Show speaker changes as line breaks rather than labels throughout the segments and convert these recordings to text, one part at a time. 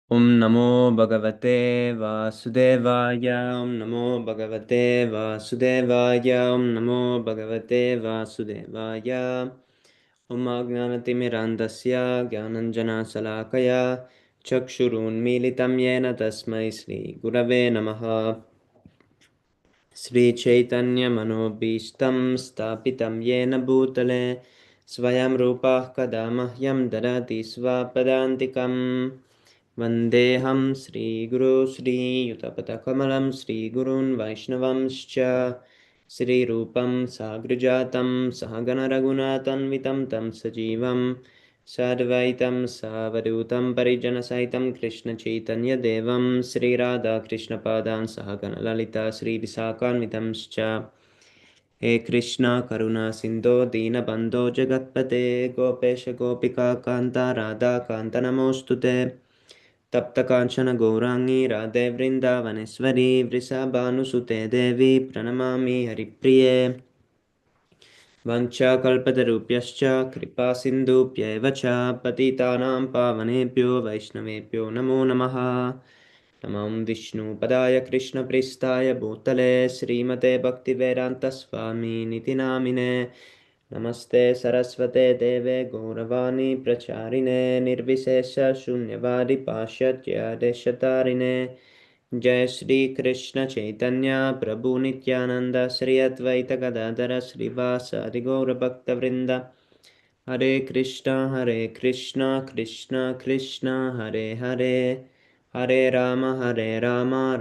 Om Namo Bhagavate Vasudevaya. Om Namo Bhagavate Vasudevaya. Om Namo Bhagavate Vasudevaya. Om Agnanatimirandasya Gyananjana Salakaya Chakshurunmilitam Yena Tasmai Sri Gurave Namaha. Sri Chaitanya Manobhishtam Stapitam Yena Bhutale Svayam Rupah Kadamahyam Darati Svapadantikam Vandeham Sri Guru Sri Yutapatakalam Sri Gurun Vaishnavamscha Sri Rupam Sagrijatam Sahagana Raghunatan Vitam Tam Sajivam Sadvaitam Savadutam Parijana Saitam Krishna Chaitanya Devam Sri Radha Krishna Padan Sahagana Lalita Sri Visakan Vitamscha He Krishna Karuna Sindho Dina Bandho Jagatpate Gopesha Gopika Kanta Radha Kanta Namostute तप्त कांचन गौरांगी राधे वृंदावनेश्वरी वृषभानुसुते देवी प्रणमामि हरिप्रिये वंशाकल्पतरुभ्यश्च कृपा सिन्धुभ्यैव च पतितानां पावनेभ्यो वैष्णवेभ्यो नमो नमः नमो विष्णुपदाय कृष्णप्रेष्ठाय भूतले श्रीमते भक्तिवेदान्तस्वामिनिति नामिने नमस्ते सरस्वते देवे गौरवाणी प्रचारिणे निर्विशेष शून्यवादी पाश्चात्य देशतारिणे जय श्री कृष्ण चैतन्य प्रभु नित्यानंद श्री अद्वैत गदाधर श्रीवासादि गौर भक्तवृंद हरे कृष्ण कृष्ण कृष्ण हरे हरे हरे राम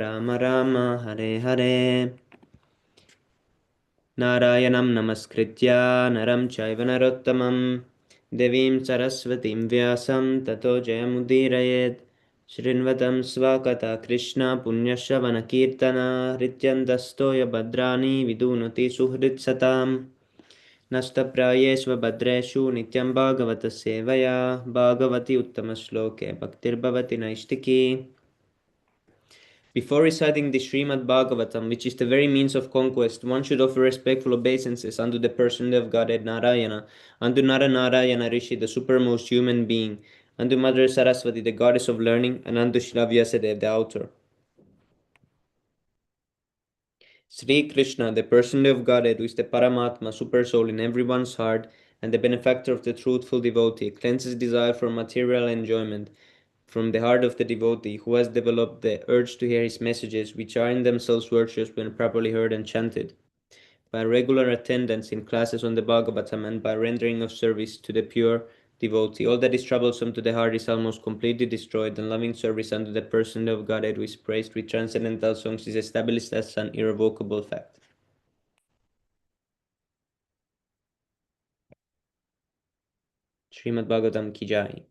राम राम हरे हरे नारायणं नमस्कृत्य नरं चैव नरोत्तमं देवीं सरस्वतीं व्यासं ततो जयमुदीरयेत् शृण्वतं स्वकथा कृष्ण पुण्यश्रवणकीर्तना हृत्यन्तस्तोय भद्राणि विदुनोति सुहृत्सतां नष्टप्रायेष्व भद्रेषु नित्यं भागवतसेवया भागवति उत्तमश्लोके भक्तिर्भवति नैष्टिकी. Before reciting the Śrīmad-Bhāgavatam, which is the very means of conquest, one should offer respectful obeisances unto the personality of Godhead Narayana, unto Nara Narayana Rishi, the supermost human being, unto Mother Saraswati, the goddess of learning, and unto Srila Vyasadeva, the author. Sri Krishna, the personality of Godhead, who is the Paramatma, super soul in everyone's heart, and the benefactor of the truthful devotee, cleanses desire for material enjoyment from the heart of the devotee who has developed the urge to hear his messages, which are in themselves virtuous when properly heard and chanted. By regular attendance in classes on the Bhagavatam and by rendering of service to the pure devotee, all that is troublesome to the heart is almost completely destroyed, and loving service unto the person of Godhead who is praised with transcendental songs is established as an irrevocable fact. Śrīmad-Bhāgavatam ki jai.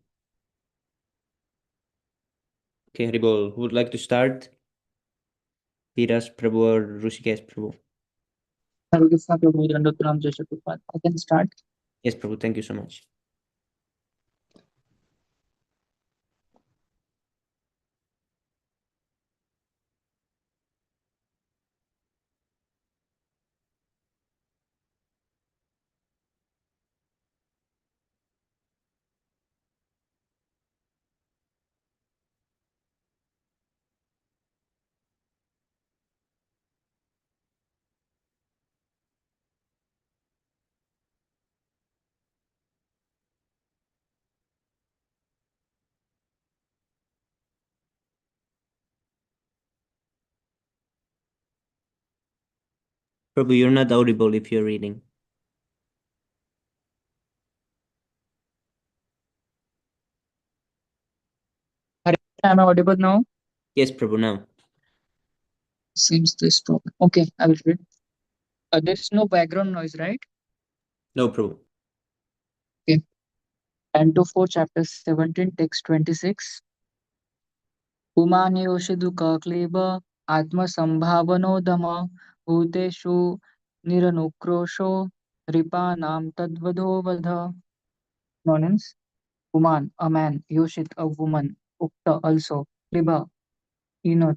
Okay, Haribol, who would like to start? Viras Prabhu or Rushikesh Prabhu?
I can start.
Yes, Prabhu, thank you so much. Prabhu, you're not audible if you're reading.
Am I audible now?
Yes, Prabhu, now.
Seems this problem. Okay, I will read. There's no background noise, right?
No, Prabhu.
Okay. Canto 4, chapter 17, text 26. Umanyoshidukha kleba atma sambhavanodama bhuteshu niranukrosho ripanam tadvado vadha. Nonsense. Uman, a man. Yoshit, a woman. Ukta, also. Kleba, Enoch.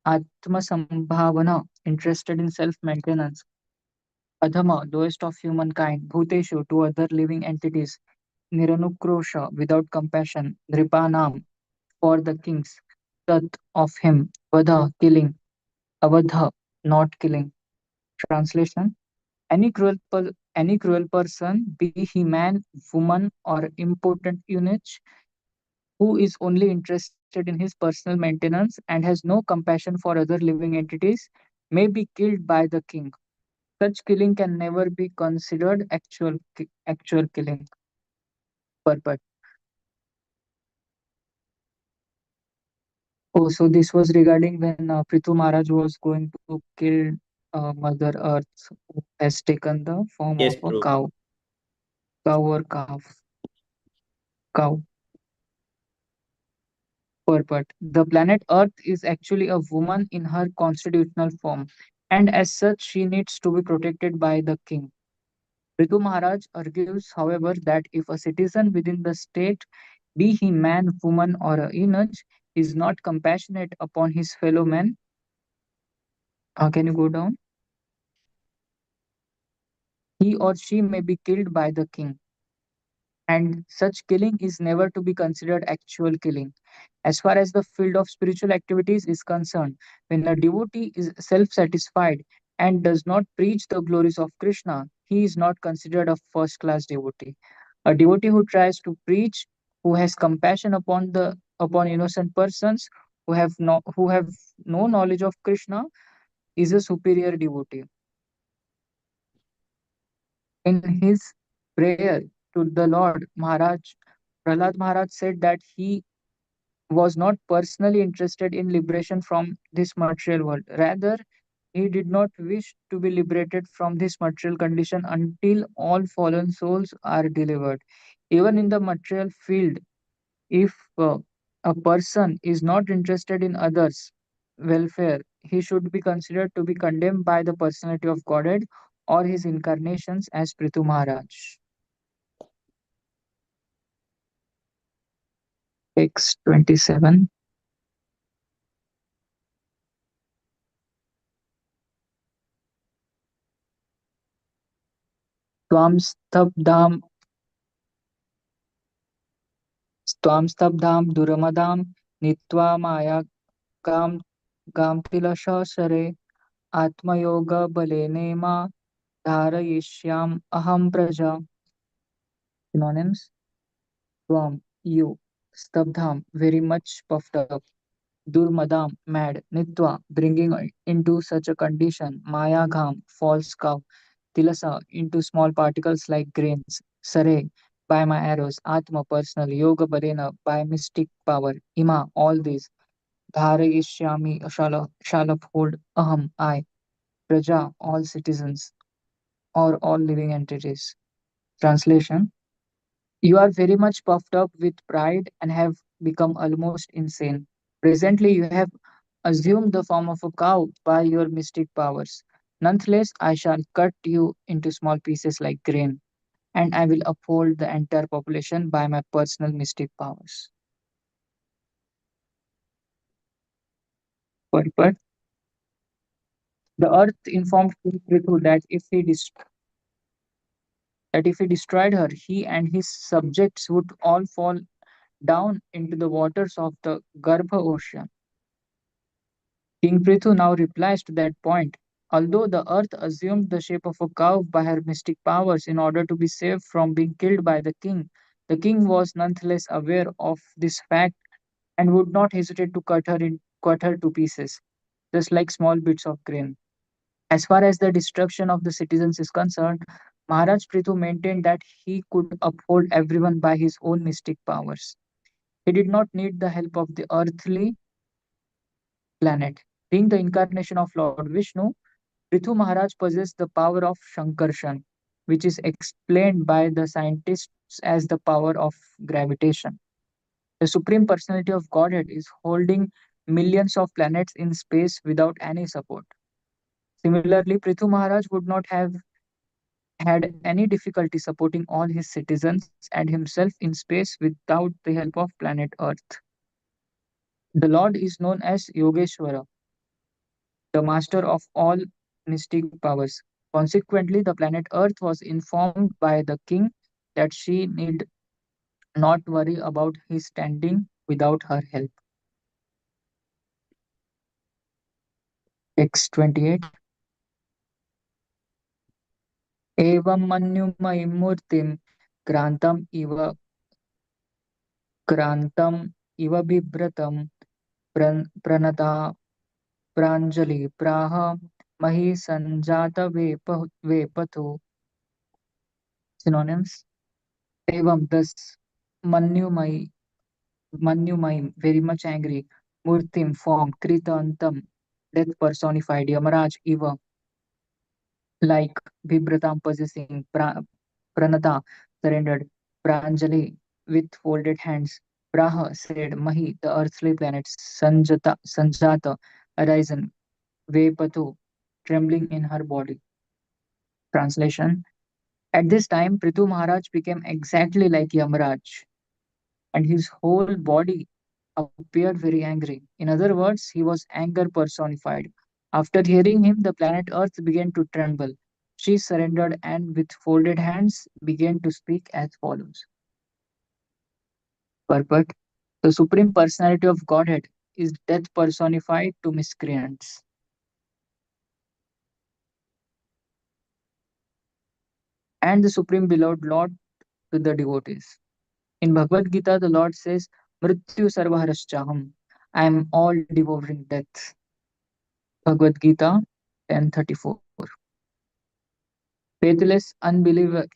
Atma sambhavana, interested in self-maintenance. Adhama, lowest of humankind. Bhuteshu, to other living entities. Niranukrosha, without compassion. Nripanam, for the king's tat of him, Vadha, killing, Avadha, not killing. Translation: any cruel person, be he man, woman, or impotent eunuch, who is only interested in his personal maintenance and has no compassion for other living entities, may be killed by the king. Such killing can never be considered actual killing. Purport. Oh, so this was regarding when Prithu Maharaj was going to kill Mother Earth, who has taken the form of
Yes,
a
bro.
cow or calf, cow. Purport. The planet Earth is actually a woman in her constitutional form, and as such, she needs to be protected by the king. Ritu Maharaj argues, however, that if a citizen within the state, be he man, woman, or a eunuch, is not compassionate upon his fellow man, can you go down? He or she may be killed by the king, and such killing is never to be considered actual killing. As far as the field of spiritual activities is concerned, when a devotee is self satisfied and does not preach the glories of Krishna, he is not considered a first class devotee. A devotee who tries to preach, who has compassion upon innocent persons who have no knowledge of Krishna, is a superior devotee. In his prayer to the Lord, Prahlad Maharaj said that he was not personally interested in liberation from this material world. Rather, he did not wish to be liberated from this material condition until all fallen souls are delivered. Even in the material field, if a person is not interested in others' welfare, he should be considered to be condemned by the personality of Godhead or his incarnations as Prithu Maharaj. Text 27. Tvam stabdam Tvam stabdam duramadaam nitva maya gam gamtilasha sare atmayoga balenema dharayishyam aham praja. Synonyms: Tvam, you; stabdham, very much puffed up; durmadam, mad; nitva, bringing into such a condition; mayagham, false cow; tilasa, into small particles like grains; sare, by my arrows; atma, personal; yoga balena, by mystic power; ima, all these; dharayishyami, shall uphold; aham, I; praja, all citizens, or all living entities. Translation: You are very much puffed up with pride and have become almost insane. Presently, you have assumed the form of a cow by your mystic powers. Nonetheless, I shall cut you into small pieces like grain, and I will uphold the entire population by my personal mystic powers. But the earth informed King Prithu that if he destroyed her, he and his subjects would all fall down into the waters of the Garbha ocean. King Prithu now replies to that point. Although the earth assumed the shape of a cow by her mystic powers in order to be saved from being killed by the king was nonetheless aware of this fact and would not hesitate to cut her to pieces, just like small bits of grain. As far as the destruction of the citizens is concerned, Maharaj Prithu maintained that he could uphold everyone by his own mystic powers. He did not need the help of the earthly planet. Being the incarnation of Lord Vishnu, Prithu Maharaj possessed the power of Shankarshan, which is explained by the scientists as the power of gravitation. The Supreme Personality of Godhead is holding millions of planets in space without any support. Similarly, Prithu Maharaj would not have had any difficulty supporting all his citizens and himself in space without the help of planet Earth. The Lord is known as Yogeshwara, the master of all mystic powers. Consequently, the planet Earth was informed by the king that she need not worry about his standing without her help. Text 28. Evam manyumai murtim krantam iva bibratam pranata pranjali praha mahi sanjata vepathu. Synonyms. Evam thus manyumai Manyumai, very much angry, Murtim, form, Krita Antam, death personified, Yamaraj, Eva, like Vibhratam possessing, Pranata, surrendered, Pranjali, with folded hands, Praha, said, Mahi, the earthly planet, Sanjata, arisen, Vepatu, trembling in her body. Translation. At this time, Prithu Maharaj became exactly like Yamaraj, and his whole body appeared very angry. In other words, he was anger personified. After hearing him, the planet Earth began to tremble. She surrendered and, with folded hands, began to speak as follows. Purport. The Supreme Personality of Godhead is death personified to miscreants, and the Supreme Beloved Lord to the devotees. In Bhagavad Gita, the Lord says, Mrityu sarvaharashchaham. I am all devouring death. Bhagavad Gita 10:34. Faithless unbelievers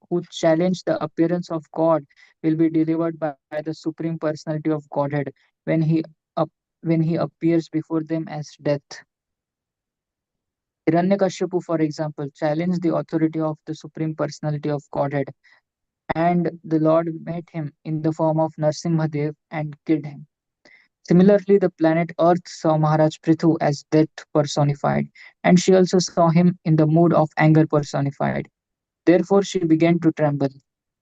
who challenge the appearance of God will be delivered by the Supreme Personality of Godhead when up, when he appears before them as death. Hiranyakashipu, for example, challenged the authority of the Supreme Personality of Godhead, and the Lord met him in the form of Narsimhadev and killed him. Similarly, the planet Earth saw Maharaj Prithu as death personified, and she also saw him in the mood of anger personified. Therefore, she began to tremble.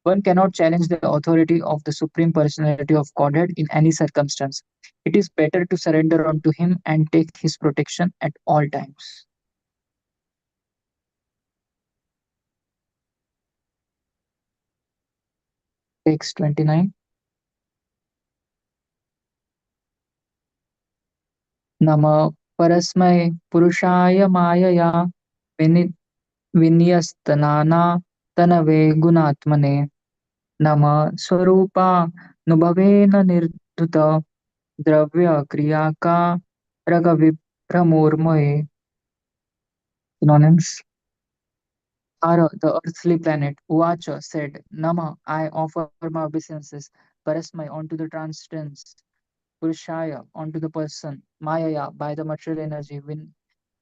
One cannot challenge the authority of the Supreme Personality of Godhead in any circumstance. It is better to surrender unto Him and take His protection at all times. Text 29. Nama Parasmai Purushaya Mayaya Vini- Vinyastanana Tanave Gunatmane Nama Swarupa Nubhavena Nirdhuta Dravya Kriyaka Ragavipramurmoe. Synonyms. Ara, the earthly planet, Uvacha said, Nama, I offer my obeisances, Parasmai onto the transcendence, Purushaya onto the person, Mayaya by the material energy,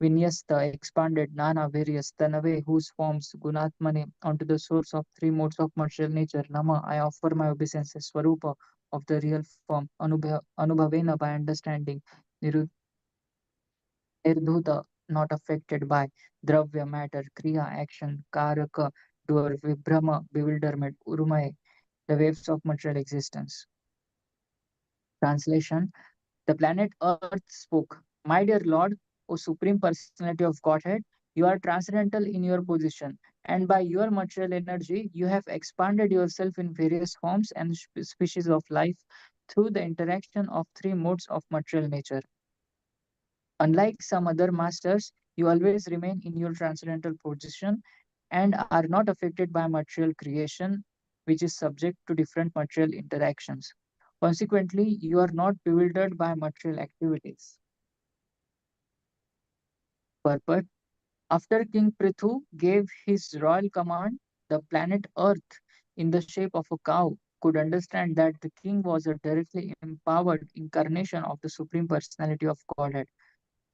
Vinyasta expanded, Nana various, Tanave whose forms, Gunatmane onto the source of three modes of material nature, Nama, I offer my obeisances, Swarupa of the real form, Anubhavena by understanding, Nirdhuta, not affected by dravya, matter, kriya, action, karaka, doer, vibhrama, bewilderment, urumaya, the waves of material existence. Translation. The planet Earth spoke, My dear Lord, O Supreme Personality of Godhead, you are transcendental in your position, and by your material energy, you have expanded yourself in various forms and species of life through the interaction of three modes of material nature. Unlike some other masters, you always remain in your transcendental position and are not affected by material creation, which is subject to different material interactions. Consequently, you are not bewildered by material activities. Purport. After King Prithu gave his royal command, the planet Earth, in the shape of a cow, could understand that the king was a directly empowered incarnation of the Supreme Personality of Godhead.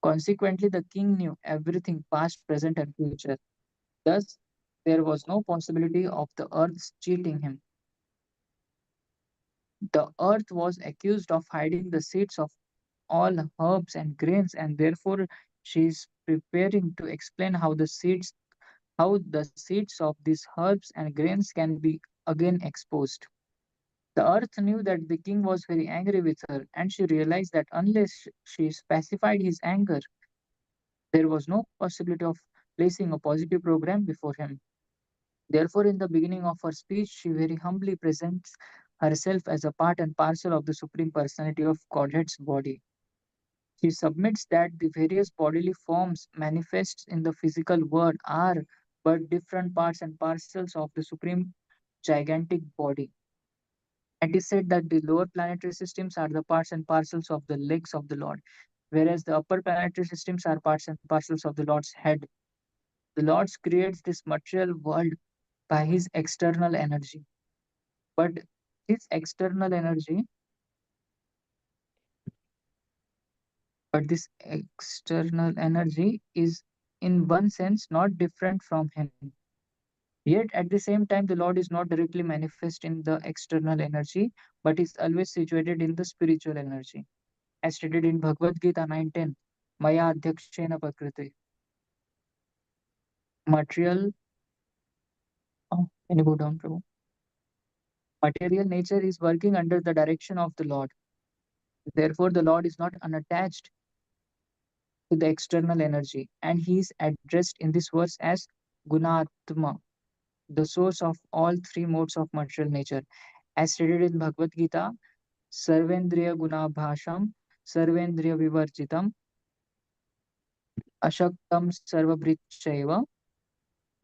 Consequently, the king knew everything past, present, and future. Thus, there was no possibility of the earth cheating him. The earth was accused of hiding the seeds of all herbs and grains, and therefore she is preparing to explain how the seeds of these herbs and grains can be again exposed. The earth knew that the king was very angry with her, and she realized that unless she pacified his anger, there was no possibility of placing a positive program before him. Therefore, in the beginning of her speech, she very humbly presents herself as a part and parcel of the Supreme Personality of Godhead's body. She submits that the various bodily forms manifests in the physical world are but different parts and parcels of the Supreme gigantic body. It is said that the lower planetary systems are the parts and parcels of the legs of the Lord, whereas the upper planetary systems are parts and parcels of the Lord's head. The Lord creates this material world by his external energy. But this external energy, this external energy is in one sense not different from him. Yet at the same time, the Lord is not directly manifest in the external energy, but is always situated in the spiritual energy. As stated in Bhagavad Gita 9:10, Maya Adhyakshena Prakriti. Material, can you go down, Prabhu? Material nature is working under the direction of the Lord. Therefore, the Lord is not unattached to the external energy, and he is addressed in this verse as Gunatma, the source of all three modes of material nature. As stated in Bhagavad Gita, Sarvendriya Gunabhasham, Sarvendriya Vivarjitam, Ashaktam Sarvabhritchaiva,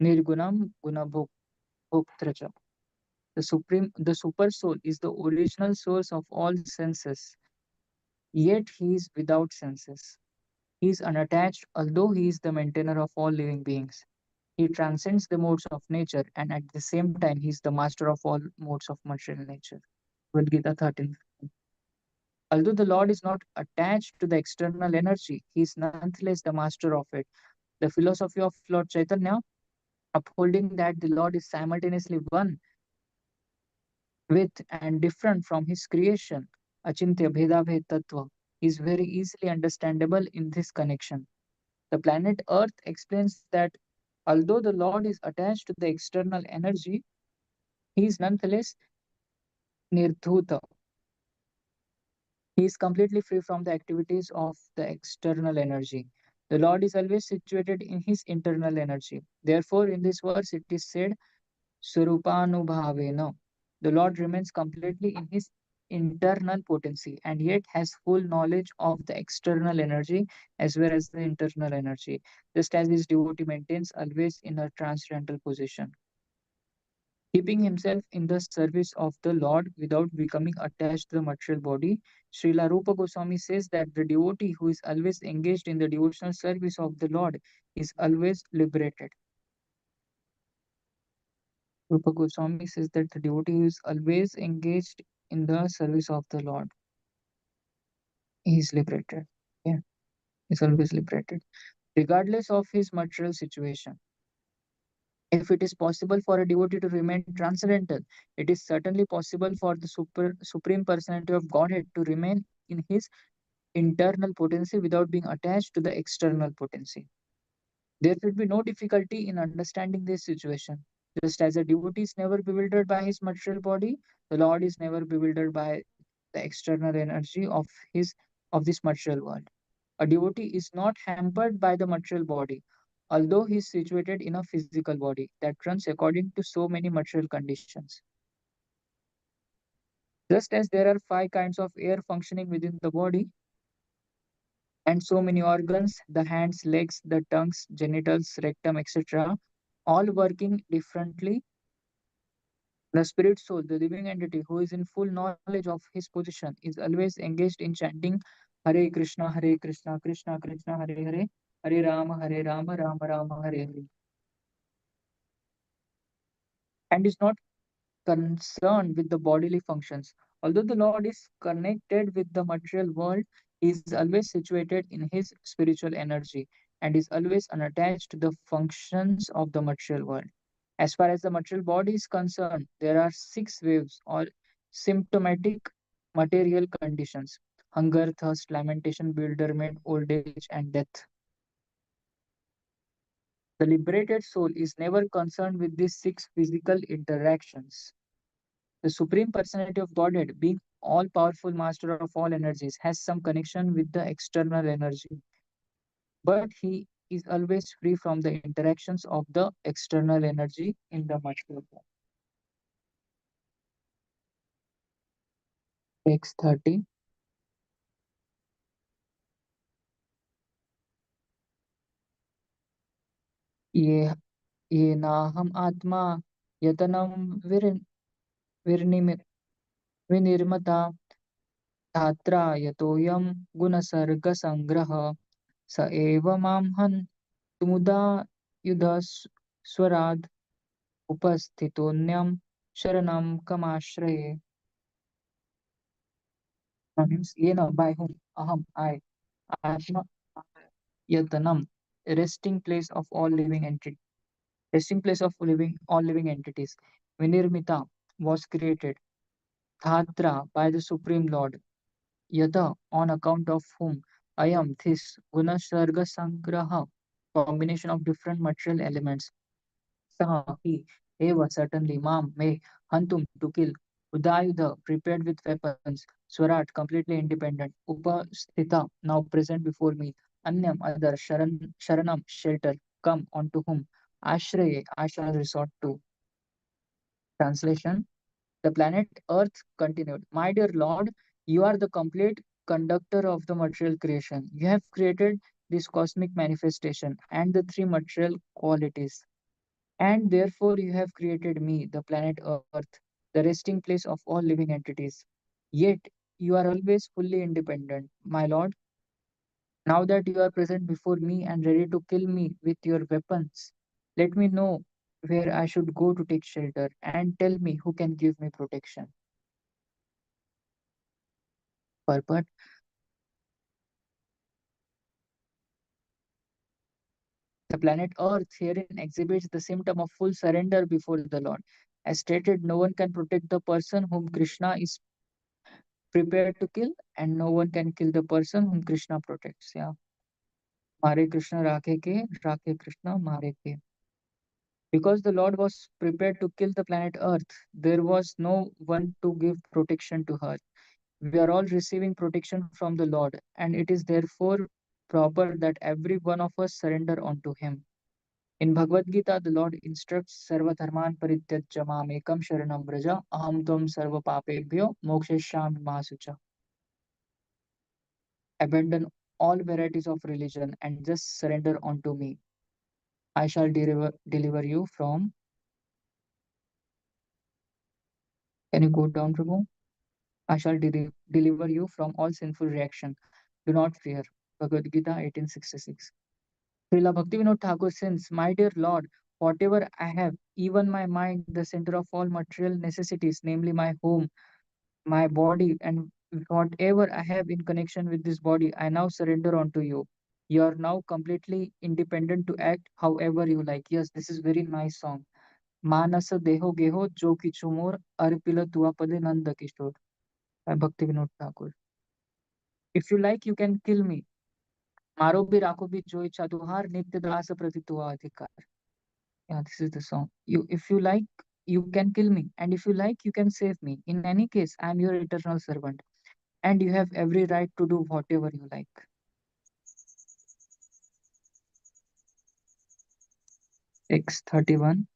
Nirgunam Gunabhoktracha. The super soul is the original source of all senses, yet he is without senses. He is unattached, although he is the maintainer of all living beings. He transcends the modes of nature, and at the same time, he is the master of all modes of material nature. Bhagavad Gita 13. Although the Lord is not attached to the external energy, he is nonetheless the master of it. The philosophy of Lord Chaitanya, upholding that the Lord is simultaneously one with and different from his creation, Achintya Bheda Bhed Tattva, is very easily understandable in this connection. The planet Earth explains that although the Lord is attached to the external energy, he is nonetheless nirdhuta. He is completely free from the activities of the external energy. The Lord is always situated in his internal energy. Therefore, in this verse, it is said, Surupanubhavena. The Lord remains completely in his internal potency and yet has full knowledge of the external energy as well as the internal energy, just as his devotee maintains always in a transcendental position, keeping himself in the service of the Lord without becoming attached to the material body. Srila Rupa Goswami says that the devotee who is always engaged in the devotional service of the Lord is always liberated. Rupa Goswami says that the devotee who is always engaged in the service of the Lord is liberated. Yeah, is always liberated, regardless of his material situation. If it is possible for a devotee to remain transcendental, it is certainly possible for the Supreme Personality of Godhead to remain in his internal potency without being attached to the external potency. There should be no difficulty in understanding this situation. Just as a devotee is never bewildered by his material body, the Lord is never bewildered by the external energy of this material world. A devotee is not hampered by the material body, although he is situated in a physical body that runs according to so many material conditions. Just as there are five kinds of air functioning within the body, and so many organs, the hands, legs, the tongues, genitals, rectum, etc., all working differently. The spirit soul, the living entity who is in full knowledge of his position, is always engaged in chanting Hare Krishna, Krishna Krishna, Hare Hare, Hare Rama, Rama Rama, Hare Hare, and is not concerned with the bodily functions. Although the Lord is connected with the material world, he is always situated in his spiritual energy and is always unattached to the functions of the material world. As far as the material body is concerned, there are six waves or symptomatic material conditions: hunger, thirst, lamentation, bewilderment, old age, and death. The liberated soul is never concerned with these six physical interactions. The Supreme Personality of Godhead, being all powerful master of all energies, has some connection with the external energy, but he is always free from the interactions of the external energy in the material world. Text 30. ये ये नाहम आत्मा यतनम विनिर्मिता धात्रा यतोऽयं गुणसर्गसङ्ग्रह स एव मां हन्तुमुदा युधस्वराद् उपस्थितोऽन्यं शरणं कमाश्रये. Means yena, by whom, aham, I, atma, yatanam, resting place of all living entity, resting place of living all living entities. Vinirmita was created. Dhatra by the Supreme Lord. Yata on account of whom ayam this gunasarga sangraha combination of different material elements. Saha he eva certainly mam may hantum to kill. Udayudha prepared with weapons. Swarat completely independent. Upasthita now present before me. Anyam other sharanam shelter come onto whom. Ashraye I shall resort to. Translation. The planet Earth continued, my dear Lord, you are the complete conductor of the material creation. You have created this cosmic manifestation and the three material qualities. And therefore, you have created me, the planet Earth, the resting place of all living entities. Yet, you are always fully independent, my Lord. Now that you are present before me and ready to kill me with your weapons, let me know where I should go to take shelter and tell me who can give me protection. Purport. The planet Earth herein exhibits the symptom of full surrender before the Lord. As stated, no one can protect the person whom Krishna is prepared to kill, and no one can kill the person whom Krishna protects. Yeah. Mare Krishna Rakhe ke, Rakhe Krishna Mare ke. Because the Lord was prepared to kill the planet Earth, there was no one to give protection to her. We are all receiving protection from the Lord, and it is therefore proper that every one of us surrender unto Him. In Bhagavad Gita, the Lord instructs Sarva Dharman Parityajya Mamekam Sharanam Vraja Aham Tvam Sarva Papebhyo Mokshayami Ma Sucha. Abandon all varieties of religion and just surrender unto me. I shall deliver you from. Can you go down, Prabhu? I shall deliver you from all sinful reaction. Do not fear. Bhagavad Gita 1866. Srila Bhaktivinoda Thakur says, my dear Lord, whatever I have, even my mind, the center of all material necessities, namely my home, my body, and whatever I have in connection with this body, I now surrender unto you. You are now completely independent to act however you like. Yes, this is very nice song. Manasa deho geho jo kichu mor arpila tua pade nanda kishore by Bhakti Vinod Thakur. If you like, you can kill me. मारो भी राखो भी जो इच्छा तुहार नित्य दास प्रति तुआ अधिकार. Yeah, this is the song. If you like, you can kill me, and if you like, you can save me. In any case, I am your eternal servant, and you have every right to do whatever you like. X31.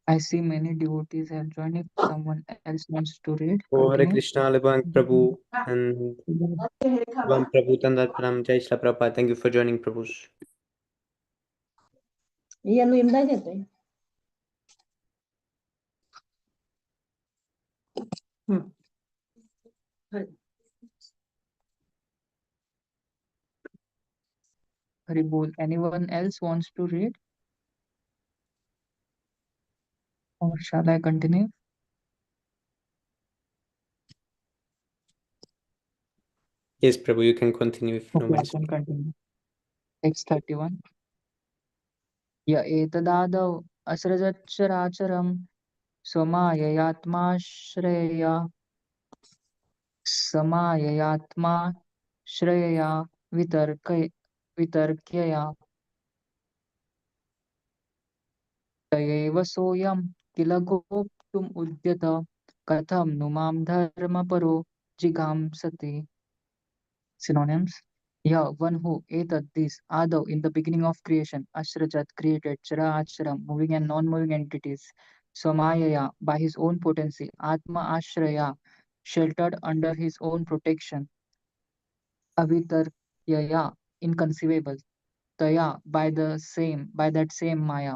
I see many devotees have joined. If someone else wants to read,
Oh, Hare
continue.
Krishna, Lebang Prabhu, and Lebang Prabhu Tandat Pram Jai Shila Prabhupada. Thank you for joining, Prabhus.
Haribol. Anyone else wants to read? Or shall I continue?
Yes, Prabhu, you can continue if
Okay, I
nobody's
can
speaking.
continue. X31. य एतदादौ असृजच्चराचरं स्वमाययात्माश्रयया समाययात्माश्रयया वितर्क्यया तयैव सोऽयं किल गोप्तुम् उद्यत कथं नु मां धर्मपरो जिघांसति. Synonyms. Yeah, one who etat this Adav in the beginning of creation, Ashrajat created Chara Ashram, moving and non-moving entities, Samayaya by his own potency, Atma Ashraya, sheltered under his own protection, Avitar inconceivable, Taya by that same Maya,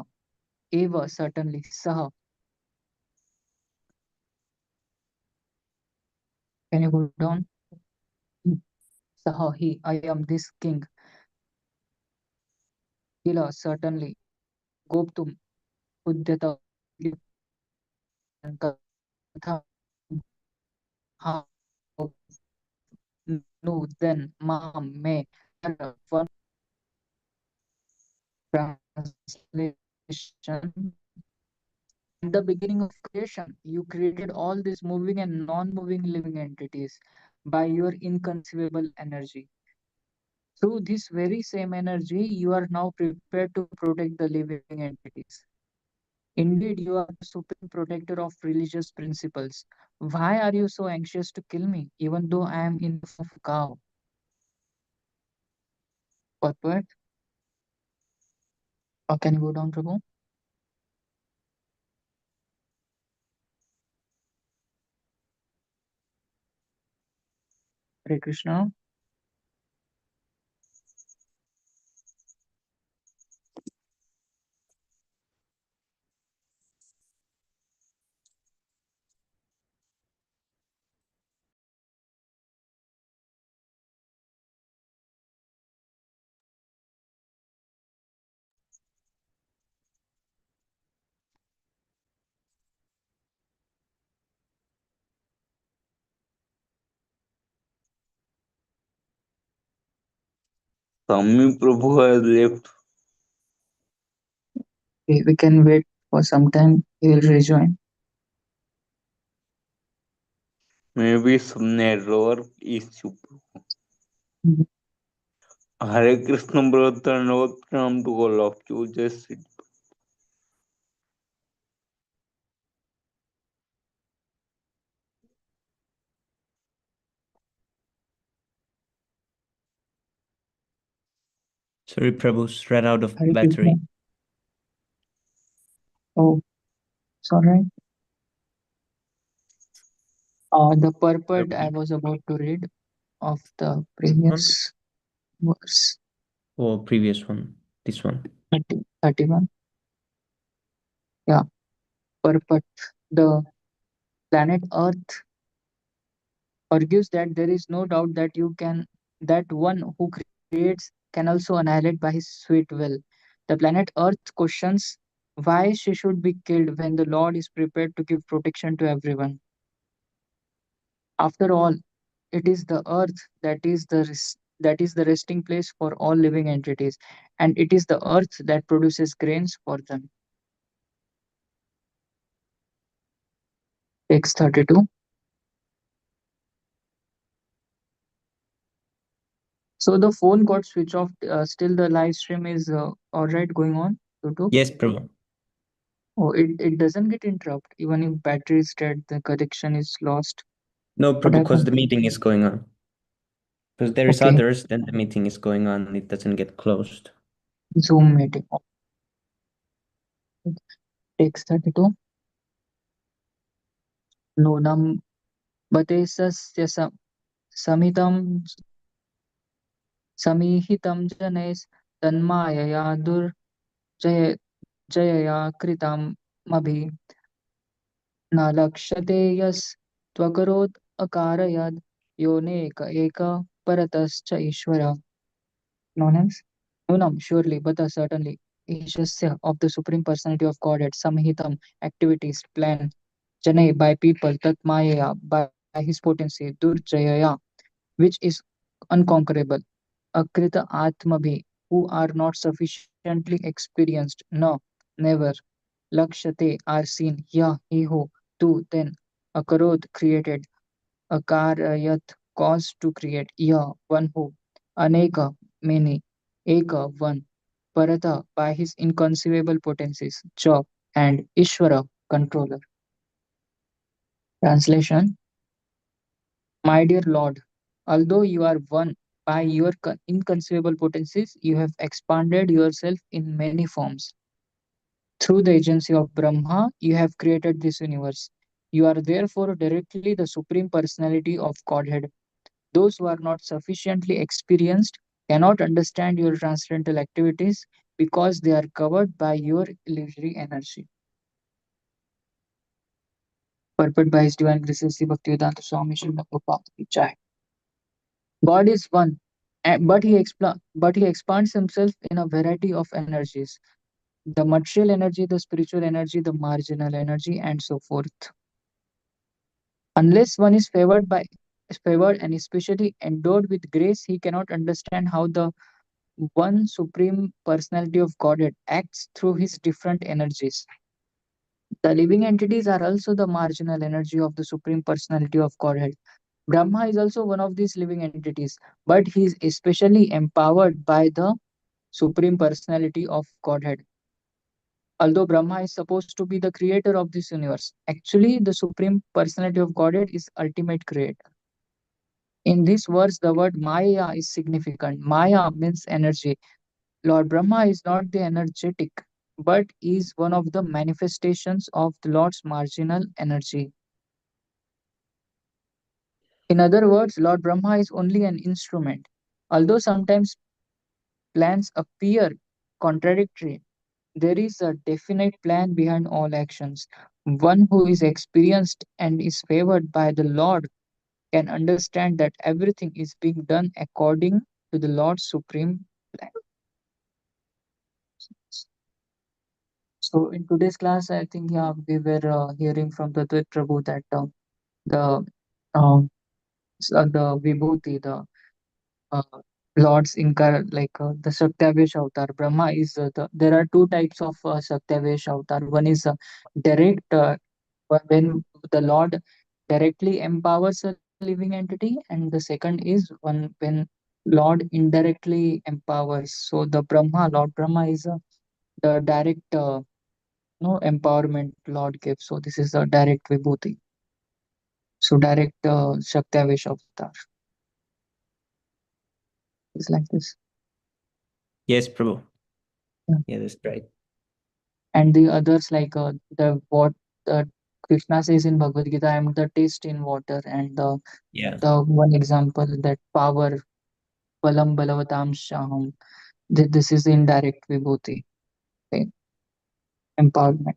Eva certainly, Saha, can you go down? Saha he, I am this king, Kila certainly, Goptum, Udyata, Katham, how, no, then, Mam, may, one translation. In the beginning of creation, you created all these moving and non-moving living entities by your inconceivable energy. Through this very same energy, you are now prepared to protect the living entities. Indeed, you are the supreme protector of religious principles. Why are you so anxious to kill me, even though I am in the form of a cow? What poet? Or can you go down, Prabhu? Hare Krishna.
Swami Prabhu has left.
We can wait for some time. He will rejoin.
Maybe some network issue.
Mhm.
Hare Krishna brother, Namaskar to all of you. Just
Sorry, Prabhu's ran out of
Hare Krishna.
battery.
Oh, it's all right. The purport I was about to read of the
One
previous verse
or previous one? This one.
31. Yeah, purport. The planet Earth argues that there is no doubt that one who creates can also annihilate by his sweet will. The planet Earth questions why she should be killed when the Lord is prepared to give protection to everyone. After all, it is the earth that is the resting place for all living entities, and it is the earth that produces grains for them. Text 32. So the phone got switched off. Still, the live stream is all right going on. YouTube.
Yes, Prabhu.
Oh, it doesn't get interrupt even if battery is dead. The connection is lost.
No,
What
Prabhu, because
happened?
the meeting is going on. Because there is
Okay,
others, then the meeting is going on and it doesn't get closed.
Zoom meeting. Text 32. Nunam batesasya samitam समीहितं जनैः तन्मायया दुर्जय जयया कृतमभि न लक्ष्यते यस्त्वकरोत् अकारयद् योनेक एक परतश्च ईश्वर. Nonsense. Nunam, surely, but certainly, Ishasya of the Supreme Personality of Godhead, Samhitam, activities, plan, Janai by people, Tat Mayaya by his potency, Durjayaya, which is unconquerable, Akrita Atmabhi, who are not sufficiently experienced, no, never, Lakshate are seen, Ya, he who, tu, then, Akarod created, Akarayat caused to create, Ya, one who, Aneka, many, Eka, one, Parata by his inconceivable potencies, Cha, and Ishvara, controller. Translation. My dear Lord, although you are one By your inconceivable potencies, you have expanded yourself in many forms. Through the agency of Brahma, you have created this universe. You are therefore directly the Supreme Personality of Godhead. Those who are not sufficiently experienced cannot understand your transcendental activities because they are covered by your illusory energy. Purport by His Divine Grace Sri Bhaktivedanta Swami Srila Prabhupada ki Jai. God is one, but he expands himself in a variety of energies: the material energy, the spiritual energy, the marginal energy, and so forth. Unless one is favored and especially endowed with grace, he cannot understand how the one supreme personality of Godhead acts through his different energies. The living entities are also the marginal energy of the supreme personality of Godhead. Brahma is also one of these living entities, but he is especially empowered by the supreme personality of Godhead. Although Brahma is supposed to be the creator of this universe, actually the supreme personality of Godhead is ultimate creator. In this verse, the word Maya is significant. Maya means energy. Lord Brahma is not the energetic, but is one of the manifestations of the Lord's marginal energy. In other words, Lord Brahma is only an instrument. Although sometimes plans appear contradictory, there is a definite plan behind all actions. One who is experienced and is favored by the Lord can understand that everything is being done according to the Lord's supreme plan. So in today's class, I think we were hearing from the Dvit Prabhu that the the Vibhuti, the uh, Lord's the Shaktavesh avatar. Brahma is there are two types of Shaktavesh avatar. One is direct when the Lord directly empowers a living entity, and the second is when Lord indirectly empowers. So the Lord Brahma is the direct no empowerment Lord gives. So this is the direct Vibhuti. So direct Shaktavesh avatar is like this.
Yes, Prabhu.
Yeah.
Yeah, that's right.
And the others like the what Krishna says in Bhagavad Gita, I am the taste in water, and
Yeah.
the one example that power balam balavatam shaham. This is indirect vibhuti, okay, empowerment.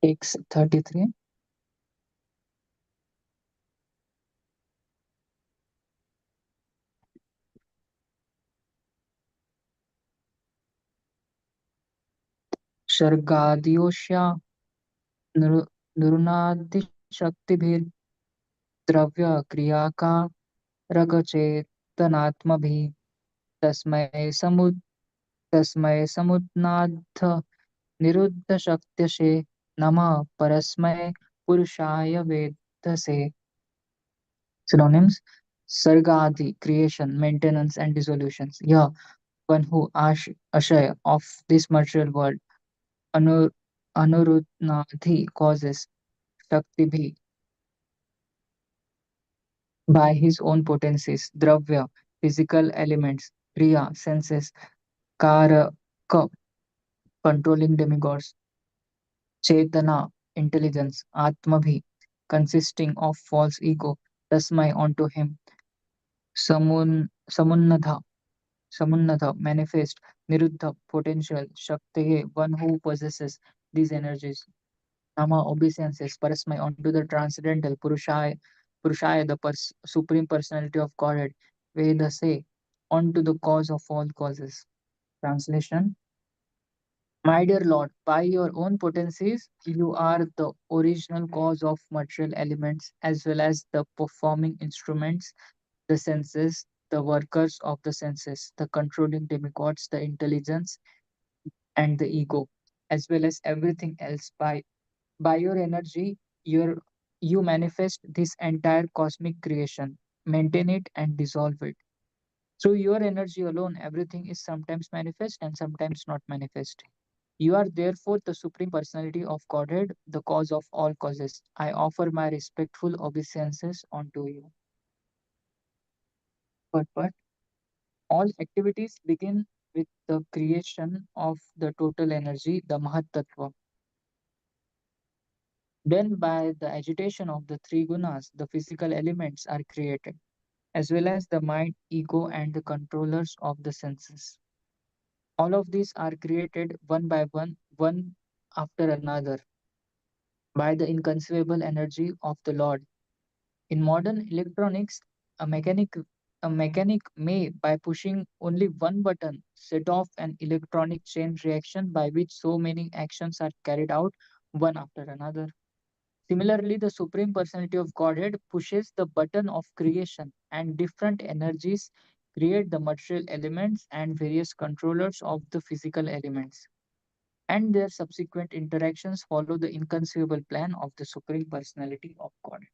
Takes 33. Shargadiyosya nirunadi shaktibhir द्रव्य क्रिया का रगचेतनात्मभिः तस्मै समुन्नाथ निरुद्ध शक्त्यसे नमः परस्मै पुरुषाय वेधसे. Synonyms: Sargadi, creation, maintenance, and dissolutions. Yeah, one who Ashaya of this material world, Anu, Anurudnadhi causes, Shaktibhi by his own potencies, Dravya, physical elements, Kriya, senses, Karaka, controlling demigods, Chetana, intelligence, Atmabhi, consisting of false ego, Tasmai onto him, Samunnadha, manifest, Niruddha, potential, Shakti, one who possesses these energies, Nama, obeisances, Parasmai, onto the transcendental, Purushaya, the supreme personality of Godhead, Vedase, onto the cause of all causes. Translation: My dear Lord, by your own potencies, you are the original cause of material elements as well as the performing instruments, the senses, the workers of the senses, the controlling demigods, the intelligence, and the ego, as well as everything else. By your energy, you manifest this entire cosmic creation, maintain it, and dissolve it. Through your energy alone, everything is sometimes manifest and sometimes not manifest. You are therefore the Supreme Personality of Godhead, the cause of all causes. I offer my respectful obeisances unto you. But all activities begin with the creation of the total energy, the Mahat Tattva. Then, by the agitation of the three gunas, the physical elements are created, as well as the mind, ego, and the controllers of the senses. All of these are created one by one after another, by the inconceivable energy of the Lord. In modern electronics, a mechanic a mechanic may, by pushing only one button, set off an electronic chain reaction by which so many actions are carried out one after another. Similarly, the Supreme Personality of Godhead pushes the button of creation, and different energies create the material elements and various controllers of the physical elements. And their subsequent interactions follow the inconceivable plan of the Supreme Personality of Godhead.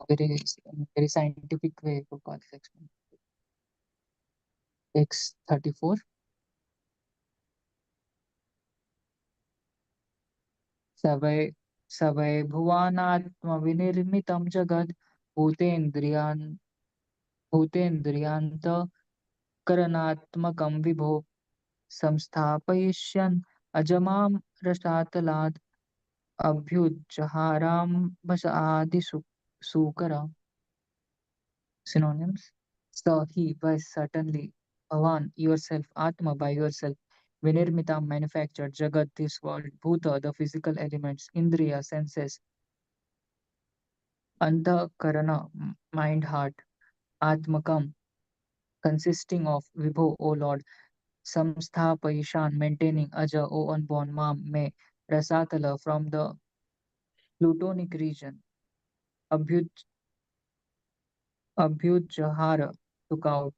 Very, very scientific way to call this experiment. X34. सवै सवै भुवनात्मविनिर्मितं जगद् भूतेन्द्रियान् भूतेन्द्रियान्तकरणात्मकं विभो संस्थापयिष्यन् अजमां रसातलात् अभ्युज्जहाराम्भसादिषु सूकरा. Synonyms. So he was certainly Bhavan, yourself, Atma by yourself, Vinirmita manufactured, Jagat this world, Bhuta the physical elements, Indriya senses, Anthakarana mind heart, Atmakam consisting of Vibho O Lord, Samstha Paishan maintaining Aja O unborn Mam me Rasatala from the Plutonic region, Abhyuj Abhyujahara took out,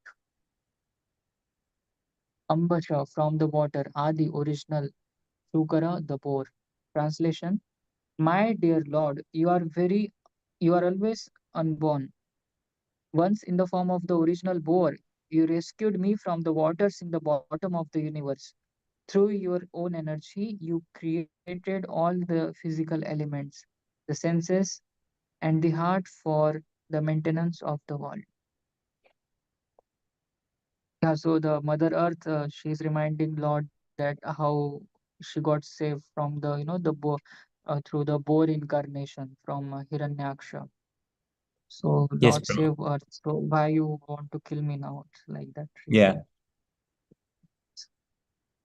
Ambasha from the water, Adi original, Shukara the boar. Translation. My dear Lord, you are always unborn. Once in the form of the original boar, you rescued me from the waters in the bottom of the universe. Through your own energy, you created all the physical elements, the senses, and the heart for the maintenance of the world. Yeah, so the Mother Earth, she's reminding Lord that how she got saved from the, the boar, through the boar incarnation from Hiranyaksha. So
Yes,
Lord
Prabhu.
save Earth. So why you want to kill me now? It's like that. She
Yeah.
said.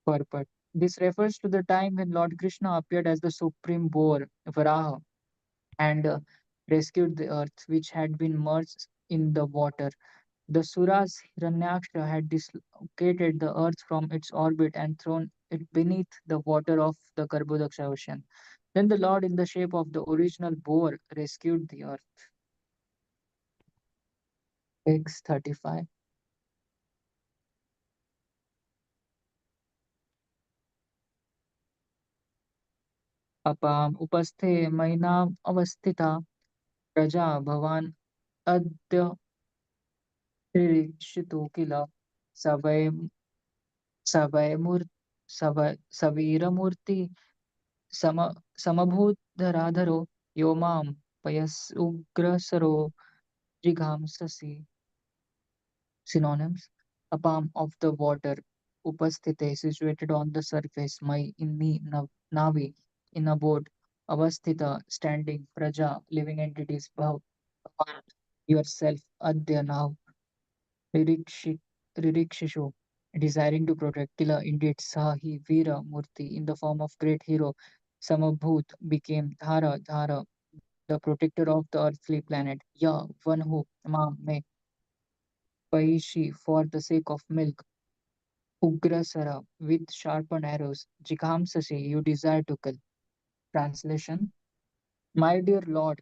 Purport. This refers to the time when Lord Krishna appeared as the supreme boar, Varaha, and rescued the earth, which had been merged in the water. The Suras Hiranyaksha had dislocated the earth from its orbit and thrown it beneath the water of the Garbhodaksha ocean. Then the Lord, in the shape of the original boar, rescued the earth. X35. अपाम् उपस्थे मैनाम् अवस्थिता प्रजा भवान् अद्य निरीक्षितो किल सवै सवीरमूर्ति सम समभूतधराधरो यो मां पयसुग्रसरो जिघांससि. Synonyms. A palm of the water, upasthite, situated on the surface, mai inni navi, in a boat, avasthita, standing, praja, living entities, bhavan, yourself, adya, now, ririkshi, ririkshishu, desiring to protect, kila, indeed, sahi, veera, murti, in the form of great hero, samabhut, became dhara, the protector of the earthly planet, ya, one who, ma, me, paishi, for the sake of milk, Ugrasara, with sharpened arrows, Jighamsasi, you desire to kill. Translation. My dear Lord,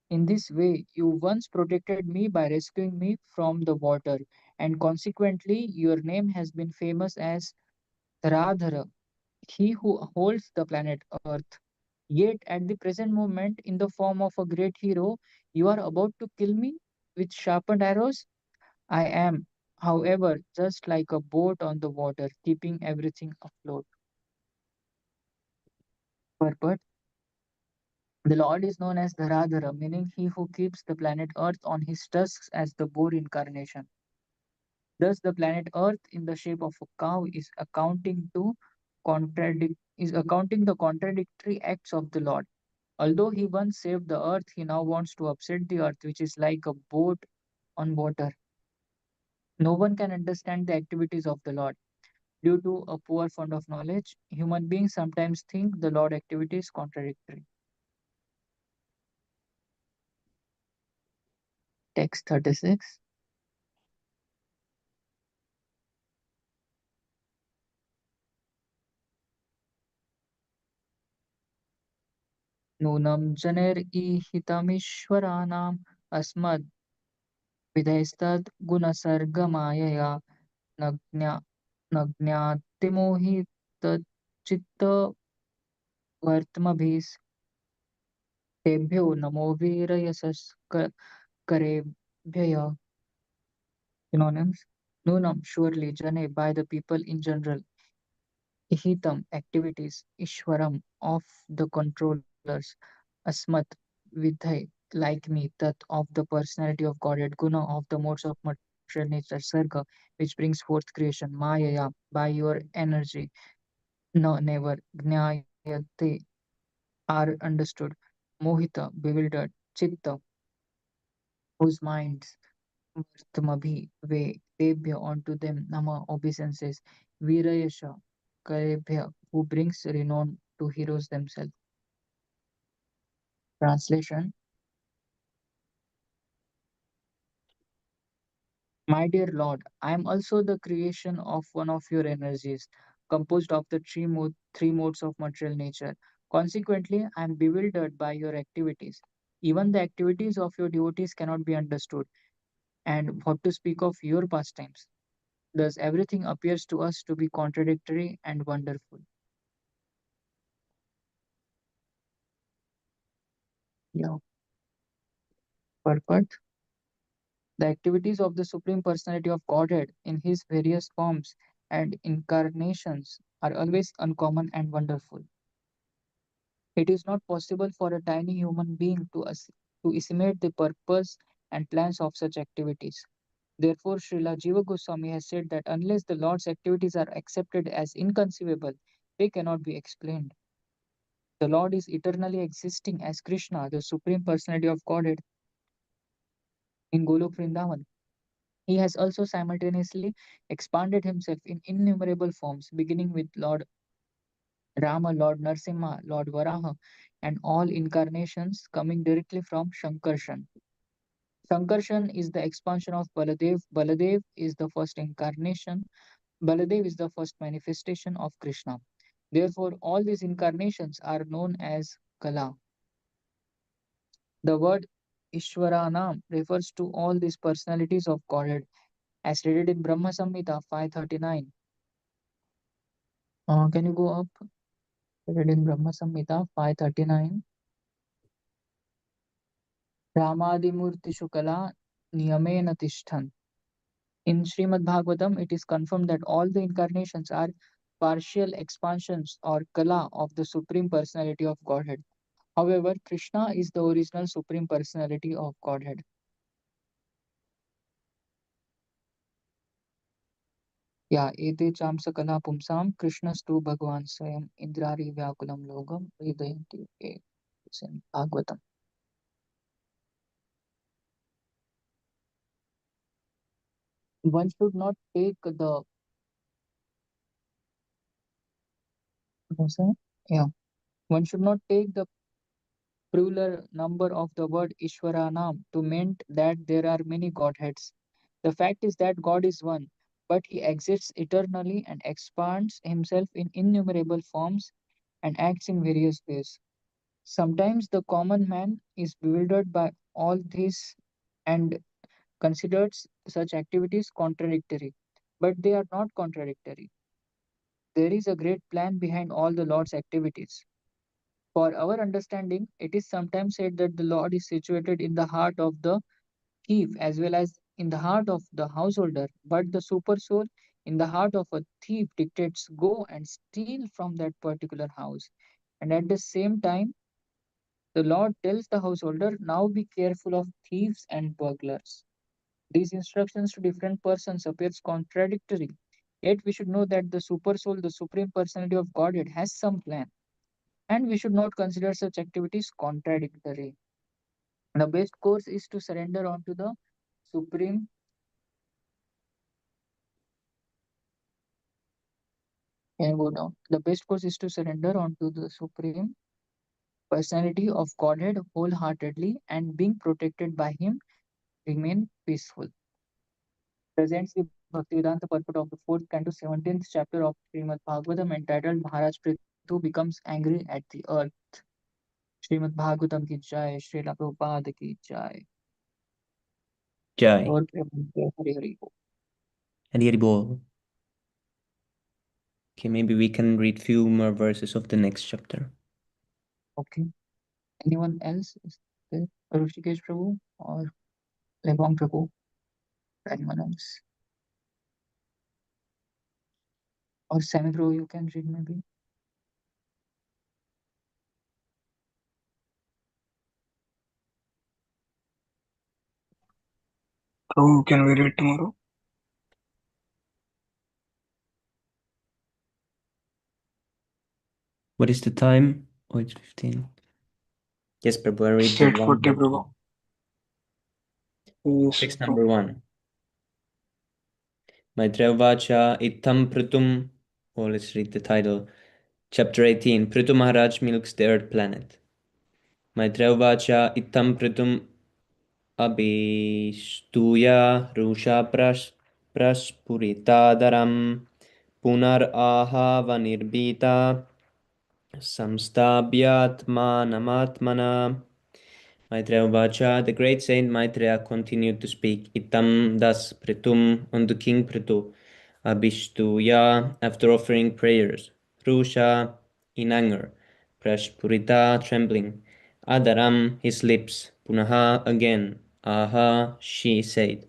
in this way you once protected me by rescuing me from the water, and consequently your name has been famous as Dharadhara, he who holds the planet Earth. Yet at the present moment, in the form of a great hero, you are about to kill me with sharpened arrows. I am. however, just like a boat on the water, keeping everything afloat. Purport. The Lord is known as Dharadhara, meaning he who keeps the planet Earth on his tusks as the boar incarnation. Thus, the planet Earth in the shape of a cow is accounting the contradictory acts of the Lord. Although he once saved the earth, he now wants to upset the earth, which is like a boat on water. No one can understand the activities of the Lord. Due to a poor fund of knowledge, human beings sometimes think the Lord activity is contradictory. Text 36. नूनं जनैर्ईहितमीश्वराणाम् अस्मद् विधैस्तद्गुणसर्गमायया नज्ञा नज्ञातिमोहितचित्तवर्त्मभिः तेभ्यो नमो वीरयशस्करेभ्यः. Synonyms. Nunam, surely, Jane, by the people in general. Ihitam, activities. Ishwaram, of the controllers. Asmat, Vidhai, like me. Tat, of the personality of Godhead. Guna, of the modes of material nature. Sarga, which brings forth creation. Mayaya, by your energy. No, never. Gnayate, are understood. Mohita, bewildered. Chitta, whose minds. Vartamabhi, way. Tebhya, onto them. Nama, obeisances. Virayasha, Karebhya, who brings renown to heroes themselves. Translation. My dear Lord, I am also the creation of one of your energies, composed of the three modes of material nature. Consequently, I am bewildered by your activities. Even the activities of your devotees cannot be understood, and what to speak of your pastimes. Thus, everything appears to us to be contradictory and wonderful. Yeah. Purport. The activities of the Supreme Personality of Godhead in his various forms and incarnations are always uncommon and wonderful. It is not possible for a tiny human being to estimate the purpose and plans of such activities. Therefore, Srila Jiva Goswami has said that unless the Lord's activities are accepted as inconceivable, they cannot be explained. The Lord is eternally existing as Krishna, the Supreme Personality of Godhead, in Golok Vrindavan. He has also simultaneously expanded himself in innumerable forms, beginning with Lord Rama, Lord Narsimha, Lord Varaha, and all incarnations coming directly from Shankarshan. Shankarshan is the expansion of Baladev. Baladev is the first incarnation. Baladev is the first manifestation of Krishna. Therefore, all these incarnations are known as Kala. The word Ishwaranam refers to all these personalities of Godhead, as stated in Brahma Samhita 539. Can you go up? Stated in Brahma Samhita 539. Ramadimurtishu Kala Niyamena Tishthan. In Śrīmad-Bhāgavatam, it is confirmed that all the incarnations are partial expansions or Kala of the Supreme Personality of Godhead. However, Krishna is the original Supreme Personality of Godhead. Yeah, ete chamsa kala pumsam Krishnastu Bhagavan Swayam Indrari Vyakulam Logam Hridayanti. It's in Bhagavatam. One should not take the what's that? Yeah, one should not take the plural number of the word Ishwaranam to mean that there are many Godheads. The fact is that God is one, but he exists eternally and expands himself in innumerable forms and acts in various ways. Sometimes the common man is bewildered by all this and considers such activities contradictory, but they are not contradictory. There is a great plan behind all the Lord's activities. For our understanding, it is sometimes said that the Lord is situated in the heart of the thief as well as in the heart of the householder, but the super soul in the heart of a thief dictates go and steal from that particular house. And at the same time, the Lord tells the householder, now be careful of thieves and burglars. These instructions to different persons appears contradictory. Yet we should know that the super soul, the supreme personality of Godhead, has some plan, and we should not consider such activities contradictory. The best course is to surrender onto the supreme. Can go down. The best course is to surrender onto the supreme personality of Godhead wholeheartedly, and being protected by Him, remain peaceful. Presents the Bhaktivedanta purport of the fourth canto, 17th chapter of Śrīmad-Bhāgavatam, entitled Maharaj Prithu becomes angry at the earth. Śrīmad-Bhāgavatam ki jai, Srila Prabhupada ki jai.
Jai.
Lord Prabhupada, Hari Hari Bol.
Hari Hari Bol. Okay, maybe we can read few more verses of the next chapter.
Okay. Anyone else? Is there Rishikesh Prabhu or Lebong Prabhu? Anyone else? Or Sami Prabhu, you can read maybe.
So can we read tomorrow?
What is the time? Oh, it's 15. Yes, Prabhu, I read
It's
the
8:40,
one.
Prabhu. Yes,
Text
Prabhu.
number 1. Maitreya Vacha Itam Prutum. Oh, let's read the title. Chapter 18. Prithu Maharaj milks the earth planet. Maitreya Vacha Itam Prutum Abhishtuya Rusha Praspuritaadaram Punar Ahava Samstabhyatmanamatmana. Maitreya Vacha, the great saint Maitreya continued to speak. Itam thus Pritum unto King Prithu. Abhishtuya, after offering prayers. Rusha, in anger. Prashpurita, trembling. Adaram, his lips. Punaha, again. Aha, she said.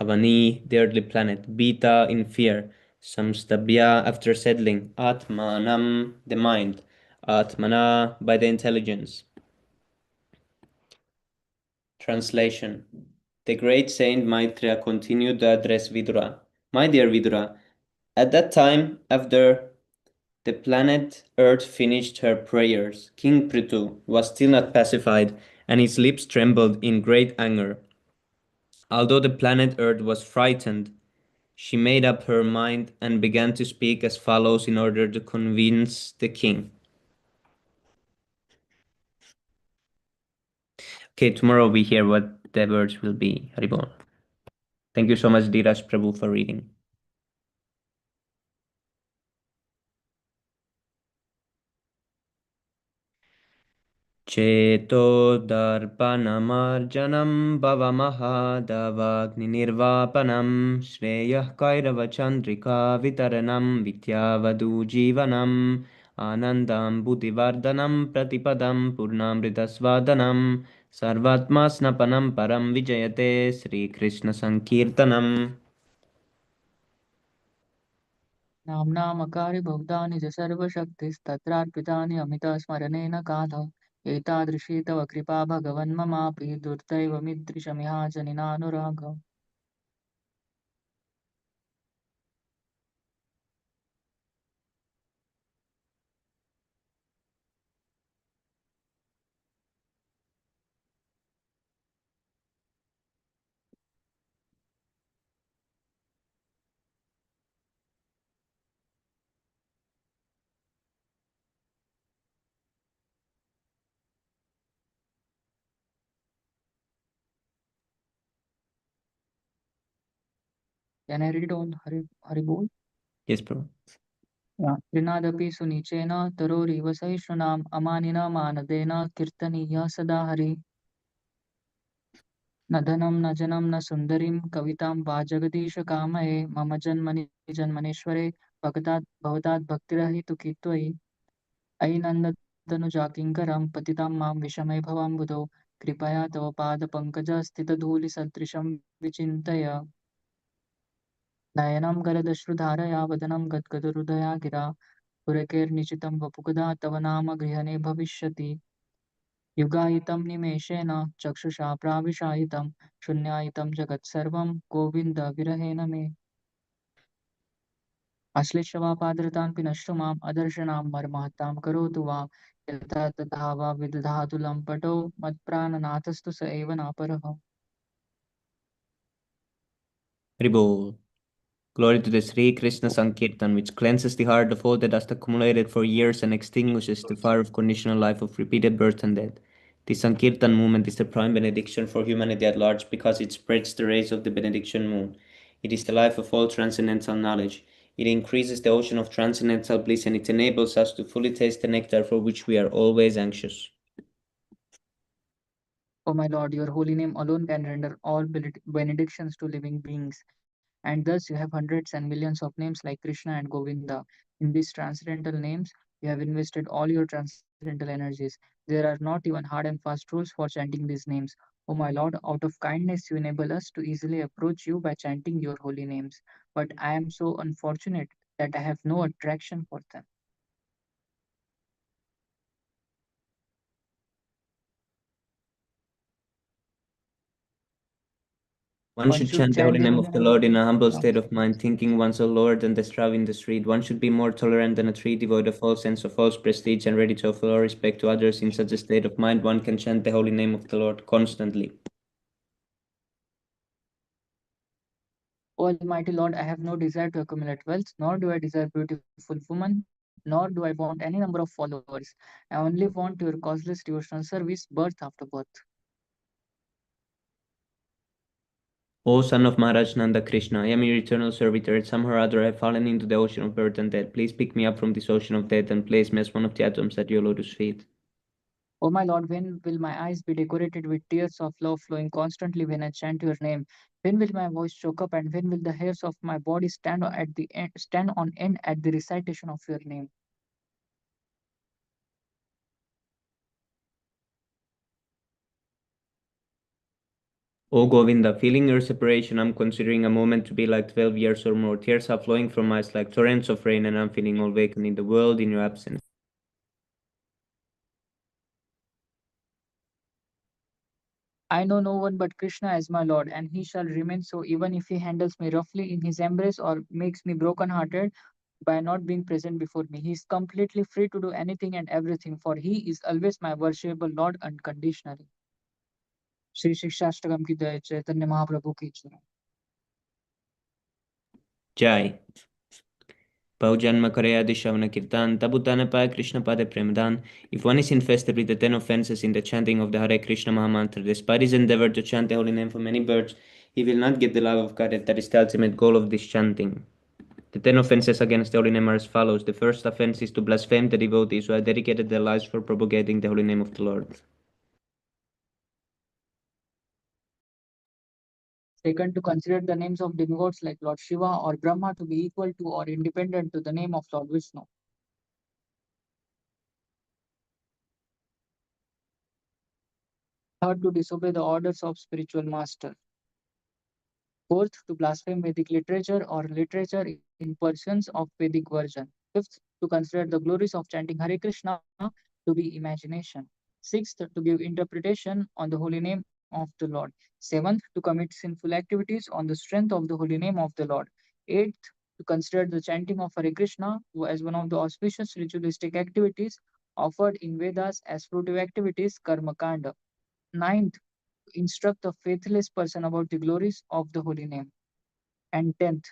Avani, the earthly planet. Bita, in fear. Samstabhya, after settling. Atmanam, the mind. Atmana, by the intelligence. Translation. The great saint Maitreya continued to address Vidura. My dear Vidura, at that time, after the planet Earth finished her prayers, King Prithu was still not pacified, and his lips trembled in great anger. Although the planet Earth was frightened, she made up her mind and began to speak as follows in order to convince the king. Okay, tomorrow we hear what the words will be. Haribol. Thank you so much, Dheeraj Prabhu, for reading. चेतोदर्पणमार्जनं भवमहादवाग्निर्वापनं श्रेयः कैरवचन्द्रिका वितरणं विद्यावधूजीवनम् आनन्दाम्बुधिवर्धनं प्रतिपदं पूर्णामृतस्वादनं सर्वात्मा स्नपनं परं विजयते श्रीकृष्णसङ्कीर्तनम्.
नाम्नामकारि बहुधानि च सर्वशक्तिस्तत्रार्पितानि अमितस्मरणेन कालः एतादृशी तव कृपा भगवन् ममापि दुर्दैवमिदृशमिहाजनिनानुरागः. Can I read on Haribol?
Yes, Prabhu.
Yeah. Trinadapi sunicena taroriva sahishnunam amanina manadena kirtaniya sada hari. न धनं न जनं न सुन्दरीं कवितां वा जगदीश कामये मम जन्मनि जन्मनेश्वरे भगतात् भवतात् भक्तिरहितुकी त्वयि अयि नन्दतनुजा किङ्करं पतितां मां विषमे भवाम्बुधौ कृपया तव पादपङ्कजस्थितधूलिसदृशं विचिन्तय नयनं गलदश्रुधारया वदनं गद्गदहृदया गिरा पुरकैर्निशितं वपुगदा तव नाम गृहणे भविष्यति युगायितं निमेषेण चक्षुषा प्राविशायितं शून्यायितं जगत्सर्वं गोविन्द विरहेण मे अश्लेषवापादृतान् पिनष्टु माम् अदर्शनां मर्मात्तां करोतु वा यथा तथा वा विदधातु लम्पटो मत्प्राणनाथस्तु स एव नापरः
Haribol. Glory to the Sri Krishna Sankirtan, which cleanses the heart of all the dust accumulated for years and extinguishes the fire of conditional life of repeated birth and death. The Sankirtan movement is the prime benediction for humanity at large because it spreads the rays of the benediction moon. It is the life of all transcendental knowledge. It increases the ocean of transcendental bliss and it enables us to fully taste the nectar for which we are always anxious.
O my Lord, your holy name alone can render all benedictions to living beings. And thus you have hundreds and millions of names like Krishna and Govinda. In these transcendental names, you have invested all your transcendental energies. There are not even hard and fast rules for chanting these names. O my Lord, out of kindness, you enable us to easily approach you by chanting your holy names. But I am so unfortunate that I have no attraction for them.
One should chant the holy name of the Lord in a humble state of mind, thinking one's a lord than the straw in the street. One should be more tolerant than a tree, devoid of all sense of false prestige and ready to offer all respect to others. In such a state of mind, one can chant the holy name of the Lord constantly.
O Almighty Lord, I have no desire to accumulate wealth, nor do I desire beautiful women, nor do I want any number of followers. I only want your causeless devotional service, birth after birth.
O son of Maharaj Nanda Krishna, I am your eternal servitor. Somehow or other I have fallen into the ocean of birth and death. Please pick me up from this ocean of death and place me as one of the atoms at your lotus feet.
O my Lord, when will my eyes be decorated with tears of love flowing constantly when I chant your name? When will my voice choke up and when will the hairs of my body stand on end at the recitation of your name?
O Govinda, feeling your separation, I'm considering a moment to be like 12 years or more. Tears are flowing from my eyes like torrents of rain, and I'm feeling all vacant in the world in your absence.
I know no one but Krishna as my Lord, and he shall remain so even if he handles me roughly in his embrace or makes me broken-hearted by not being present before me. He is completely free to do anything and everything, for he is always my worshipable Lord unconditionally. Shri शिक्षाष्टकम की जय चैतन्य महाप्रभु की जय
Jai. Paujanma Karayadi Shavana Kirtan, Tabutana Pa Krishna Pada Premadan. If one is infested with the 10 offenses in the chanting of the Hare Krishna Mahamantra, despite his endeavor to chant the holy name for many births, he will not get the love of God. That is the ultimate goal of this chanting. The 10 offenses against the holy name are as follows. The first offense is to blaspheme the devotees who have dedicated their lives for propagating the holy name of the Lord.
Second, to consider the names of demigods like Lord Shiva or Brahma to be equal to or independent to the name of Lord Vishnu. Third, to disobey the orders of spiritual master. Fourth, to blaspheme Vedic literature or literature in persons of Vedic version. Fifth, to consider the glories of chanting Hare Krishna to be imagination. Sixth, to give interpretation on the holy name of the Lord. Seventh, to commit sinful activities on the strength of the holy name of the Lord. Eighth, to consider the chanting of Hare Krishna as one of the auspicious ritualistic activities offered in Vedas as fruitive activities, karma kanda. Ninth, instruct the faithless person about the glories of the holy name. And 10th,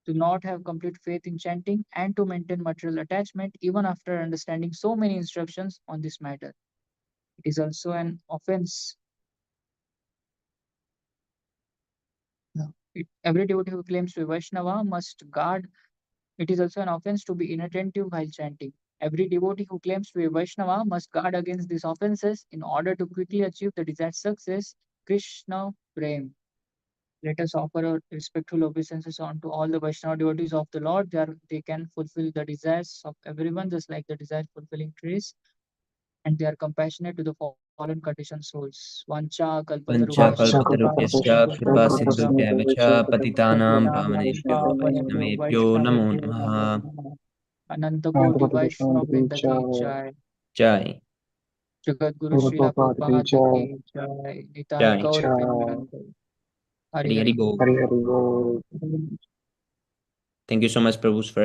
to not have complete faith in chanting and to maintain material attachment even after understanding so many instructions on this matter. It is also an offense. Every devotee who claims to be Vaishnava must guard. It is also an offense to be inattentive while chanting. Every devotee who claims to be Vaishnava must guard against these offenses in order to quickly achieve the desired success, Krishna Prem. Let us offer our respectful obeisances unto all the Vaishnava devotees of the Lord. They can fulfill the desires of everyone, just like the desire fulfilling trees, and they are compassionate to the fallen fallen conditioned souls. Vancha
Vanchakalpatarubhyascha
kalpatarubhyascha
kripa
kripa
sindhubhyavach patitanam pavanebhyo Vaishnavebhyo namo namaha.
Ananta Koti Vaishnav Vrinda ki Jai.
Jai.
Jagat Guru Srila Prabhupada ki Jai. Nitai
Jai.
Gaur Premanande. Hari
Hari Hari
Hari
Bol.
Bol.
Thank you so much, Prabhu, for